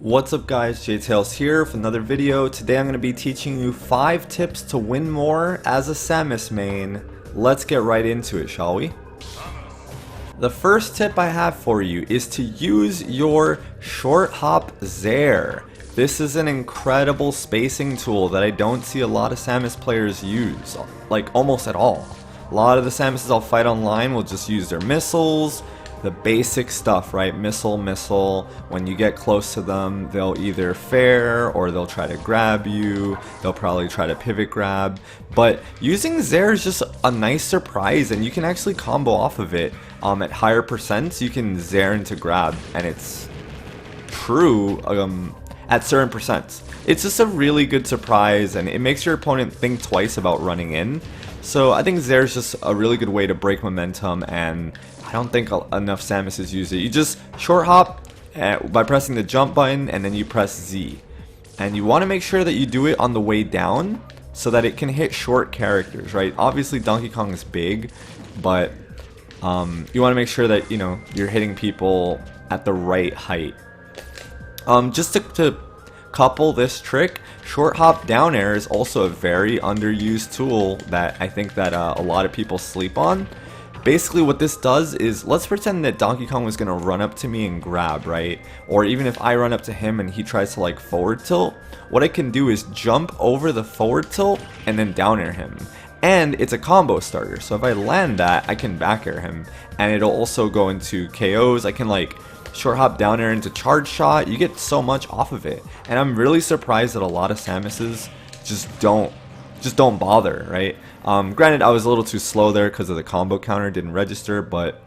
What's up guys, JTails here with another video. Today I'm going to be teaching you 5 tips to win more as a Samus main. Let's get right into it, shall we? The first tip I have for you is to use your short hop Zair. This is an incredible spacing tool that I don't see a lot of Samus players use, like almost at all. A lot of the Samuses I'll fight online will just use their missiles, the basic stuff, right? Missile. When you get close to them, they'll either fair or they'll try to grab you. They'll probably try to pivot grab. But using Zair is just a nice surprise, and you can actually combo off of it. At higher percents, you can Zair into grab, and it's true at certain percents. It's just a really good surprise, and it makes your opponent think twice about running in. So I think Zair is just a really good way to break momentum, and I don't think enough Samuses use it. You just short hop by pressing the jump button, and then you press Z. And you want to make sure that you do it on the way down so that it can hit short characters, right? Obviously Donkey Kong is big, but you want to make sure that, you know, you're hitting people at the right height. Just to couple this trick, short hop down air is also a very underused tool that I think that a lot of people sleep on. Basically what this does is, let's pretend that Donkey Kong was gonna run up to me and grab, right? Or even if I run up to him and he tries to like forward tilt, what I can do is jump over the forward tilt and then down air him. And it's a combo starter, so if I land that, I can back air him, and it'll also go into KOs. I can like short hop down air into charge shot. You get so much off of it, and I'm really surprised that a lot of Samuses just don't bother, right? Granted, I was a little too slow there because of the combo counter didn't register, but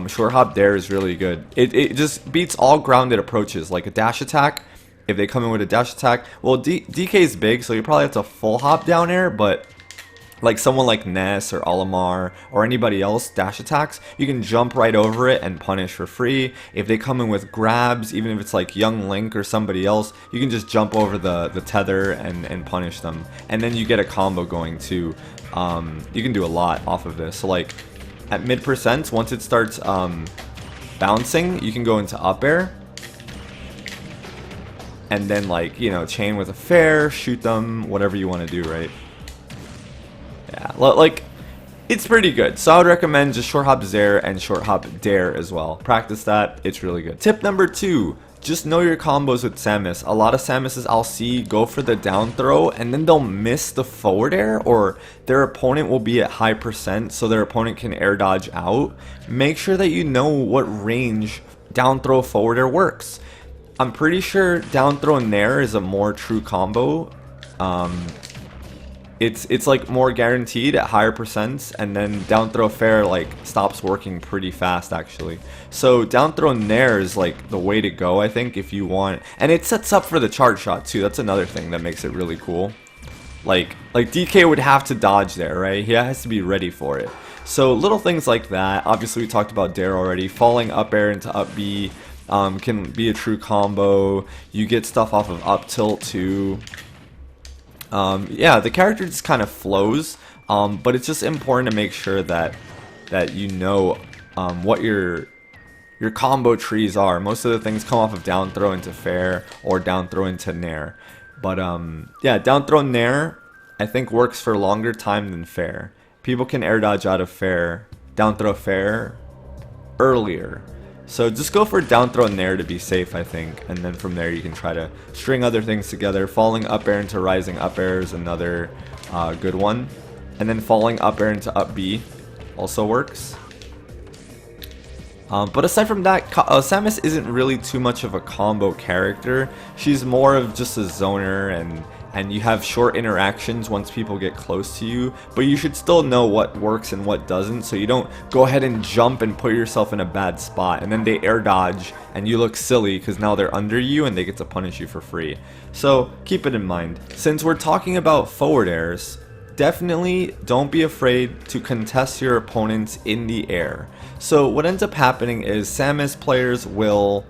short hop there is really good. It just beats all grounded approaches, like a dash attack. If they come in with a dash attack, well, DK is big, so you probably have to full hop down air, but like someone like Ness or Olimar or anybody else dash attacks, you can jump right over it and punish for free. If they come in with grabs, even if it's like Young Link or somebody else, you can just jump over the tether and punish them. And then you get a combo going too. You can do a lot off of this. So like at mid percents, once it starts bouncing, you can go into up air. And then like, you know, chain with a fair, shoot them, whatever you want to do, right? Yeah, like, it's pretty good. So I would recommend just short hop Zair and short hop dare as well. Practice that, it's really good. Tip number 2, just know your combos with Samus. A lot of Samuses I'll see go for the down throw and then they'll miss the forward air, or their opponent will be at high percent so their opponent can air dodge out. Make sure that you know what range down throw forward air works. I'm pretty sure down throw nair is a more true combo. It's like more guaranteed at higher percents, and then down throw fair like stops working pretty fast actually. So down throw nair is like the way to go, I think, if you want, and it sets up for the charge shot too. That's another thing that makes it really cool. Like DK would have to dodge there, right? He has to be ready for it. So little things like that. Obviously we talked about dare already. Falling up air into up B can be a true combo. You get stuff off of up tilt too. Yeah, the character just kind of flows, but it's just important to make sure that you know what your combo trees are. Most of the things come off of down throw into fair or down throw into nair. But yeah, down throw nair I think works for longer time than fair. People can air dodge out of fair, down throw fair earlier. So just go for down throw nair to be safe, I think, and then from there you can try to string other things together. Falling up air into rising up air is another good one, and then falling up air into up B also works. But aside from that, Samus isn't really too much of a combo character. She's more of just a zoner, and you have short interactions once people get close to you, but you should still know what works and what doesn't, so you don't go ahead and jump and put yourself in a bad spot and then they air dodge and you look silly because now they're under you and they get to punish you for free. So keep it in mind. Since we're talking about forward airs, definitely don't be afraid to contest your opponents in the air. So what ends up happening is Samus players will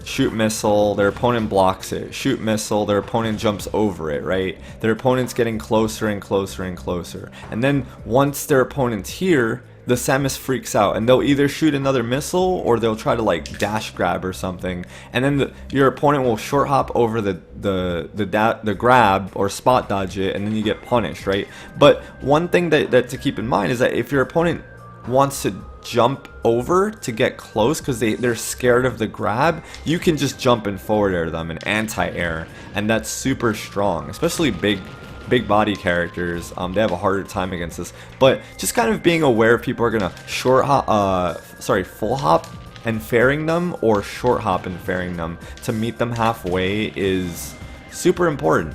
shoot missile, their opponent blocks it, shoot missile, their opponent jumps over it, right? Their opponent's getting closer and closer and closer. And then once their opponent's here, the Samus freaks out, and they'll either shoot another missile or they'll try to like dash grab or something, and then your opponent will short hop over the grab or spot dodge it, and then you get punished, right? But one thing that to keep in mind is that if your opponent wants to jump over to get close because they're scared of the grab, you can just jump and forward air them and anti-air, and that's super strong, especially big body characters. They have a harder time against this, but just kind of being aware if people are gonna full hop and fairing them or short hop and fairing them to meet them halfway is super important.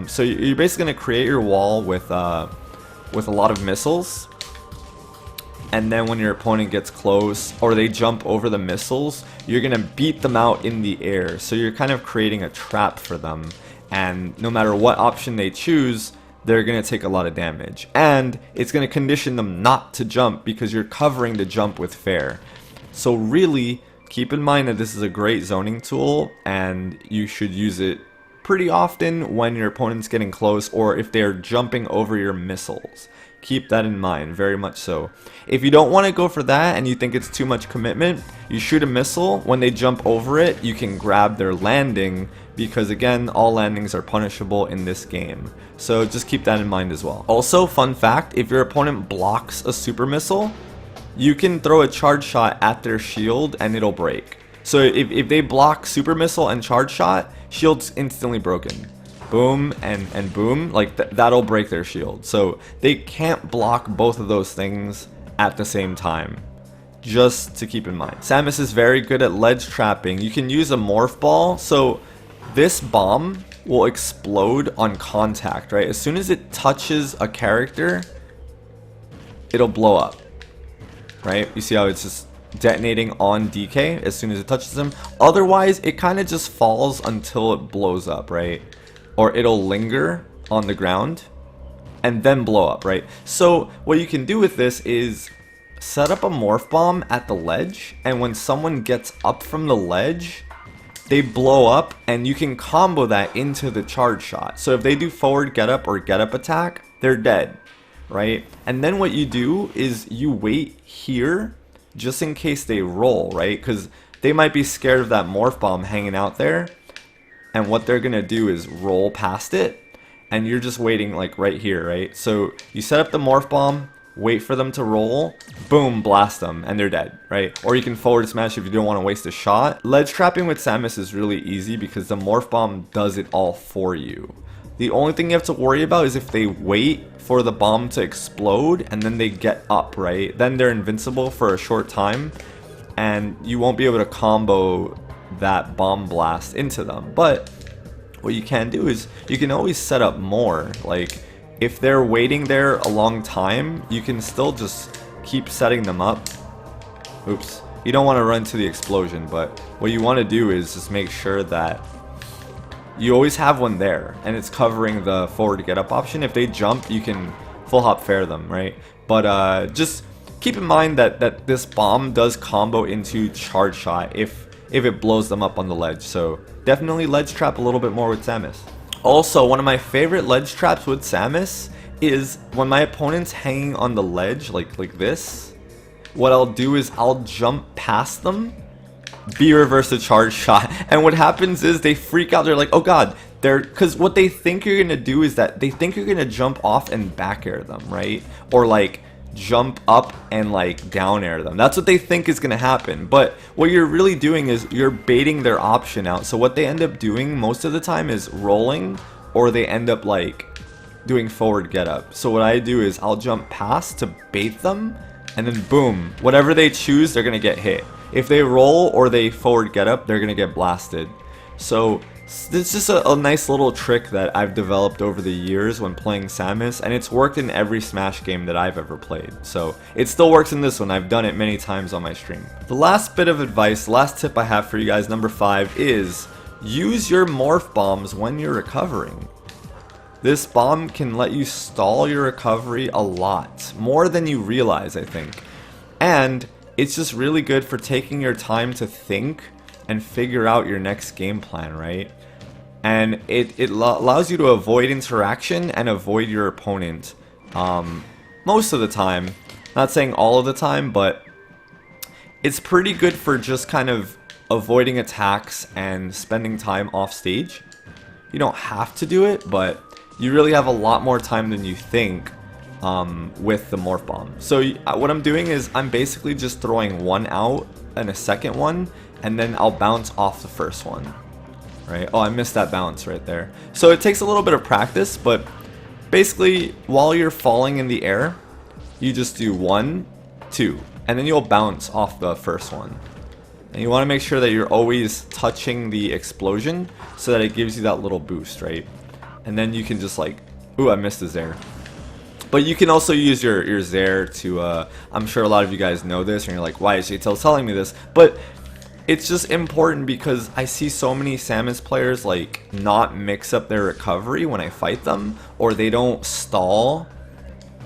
So you're basically gonna create your wall with a lot of missiles, and then when your opponent gets close or they jump over the missiles, you're gonna beat them out in the air. So you're kind of creating a trap for them, and no matter what option they choose, they're gonna take a lot of damage, and it's gonna condition them not to jump because you're covering the jump with fair. So really keep in mind that this is a great zoning tool, and you should use it pretty often when your opponent's getting close or if they're jumping over your missiles. Keep that in mind, very much so. If you don't want to go for that and you think it's too much commitment, you shoot a missile. When they jump over it, you can grab their landing, because again, all landings are punishable in this game. So just keep that in mind as well. Also, fun fact, if your opponent blocks a super missile, you can throw a charge shot at their shield and it'll break. So if they block super missile and charge shot, shield's instantly broken. Boom and boom, like that'll break their shield. So they can't block both of those things at the same time, just to keep in mind. Samus is very good at ledge trapping. You can use a morph ball. So this bomb will explode on contact, right? As soon as it touches a character, it'll blow up, right? You see how it's just detonating on DK as soon as it touches them. Otherwise, it kind of just falls until it blows up, right? Or it'll linger on the ground and then blow up, right? So what you can do with this is set up a morph bomb at the ledge, and when someone gets up from the ledge, they blow up, and you can combo that into the charge shot. So if they do forward get up or get up attack, they're dead, right? And then what you do is you wait here just in case they roll, right? Because they might be scared of that morph bomb hanging out there, and what they're gonna do is roll past it, and you're just waiting like right here, right? So you set up the morph bomb, wait for them to roll, boom, blast them, and they're dead, right? Or you can forward smash if you don't want to waste a shot. Ledge trapping with Samus is really easy because the morph bomb does it all for you. The only thing you have to worry about is if they wait for the bomb to explode and then they get up, right? Then they're invincible for a short time, and you won't be able to combo that bomb blast into them. But what you can do is you can always set up more. Like if they're waiting there a long time, you can still just keep setting them up. Oops, you don't want to run to the explosion, but what you want to do is just make sure that you always have one there and it's covering the forward get up option. If they jump, you can full hop fair them, right? But just keep in mind that this bomb does combo into charge shot if it blows them up on the ledge. So definitely ledge trap a little bit more with Samus. Also, one of my favorite ledge traps with Samus is when my opponent's hanging on the ledge like this, what I'll do is I'll jump past them, B-reverse the charge shot, and what happens is they freak out. They're like, oh god, because what they think you're gonna do is that they think you're gonna jump off and back air them, right? Or like jump up and like down air them. That's what they think is going to happen. But what you're really doing is you're baiting their option out. So what they end up doing most of the time is rolling, or they end up like doing forward get up. So what I do is I'll jump past to bait them, and then boom, whatever they choose, they're going to get hit. If they roll or they forward get up, they're going to get blasted. So this is just a nice little trick that I've developed over the years when playing Samus, and it's worked in every Smash game that I've ever played. So it still works in this one. I've done it many times on my stream. The last bit of advice, the last tip I have for you guys, number 5, is use your morph bombs when you're recovering. This bomb can let you stall your recovery a lot, more than you realize, I think. And it's just really good for taking your time to think and figure out your next game plan, right? And it allows you to avoid interaction and avoid your opponent most of the time. Not saying all of the time, but it's pretty good for just kind of avoiding attacks and spending time off stage. You don't have to do it, but you really have a lot more time than you think with the Morph Bomb. So what I'm doing is I'm basically just throwing one out and a second one, and then I'll bounce off the first one. Right? Oh, I missed that bounce right there. So it takes a little bit of practice, but basically while you're falling in the air, you just do 1, 2, and then you'll bounce off the first one. And you want to make sure that you're always touching the explosion so that it gives you that little boost, right? And then you can just like, ooh, I missed the Zair. But you can also use your Zair to, I'm sure a lot of you guys know this, and you're like, why is JTail telling me this? But it's just important because I see so many Samus players like not mix up their recovery when I fight them, or they don't stall.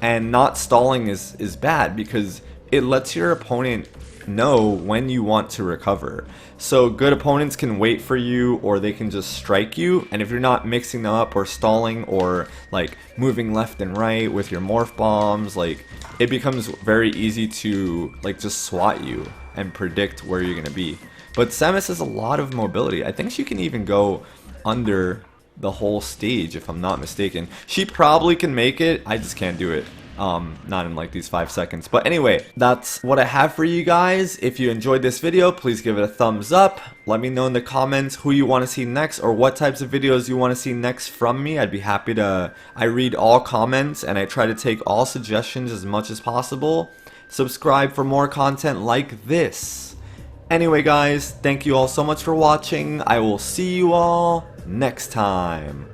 And not stalling is bad because it lets your opponent know when you want to recover. So good opponents can wait for you, or they can just strike you, and if you're not mixing them up or stalling or like moving left and right with your morph bombs, like it becomes very easy to like just swat you and predict where you're gonna be. But Samus has a lot of mobility. I think she can even go under the whole stage if I'm not mistaken. She probably can make it, I just can't do it. Not in like these 5 seconds. But anyway, that's what I have for you guys. If you enjoyed this video, please give it a thumbs up. Let me know in the comments who you want to see next, or what types of videos you want to see next from me. I'd be happy to, I read all comments and I try to take all suggestions as much as possible. Subscribe for more content like this. Anyway guys, thank you all so much for watching. I will see you all next time.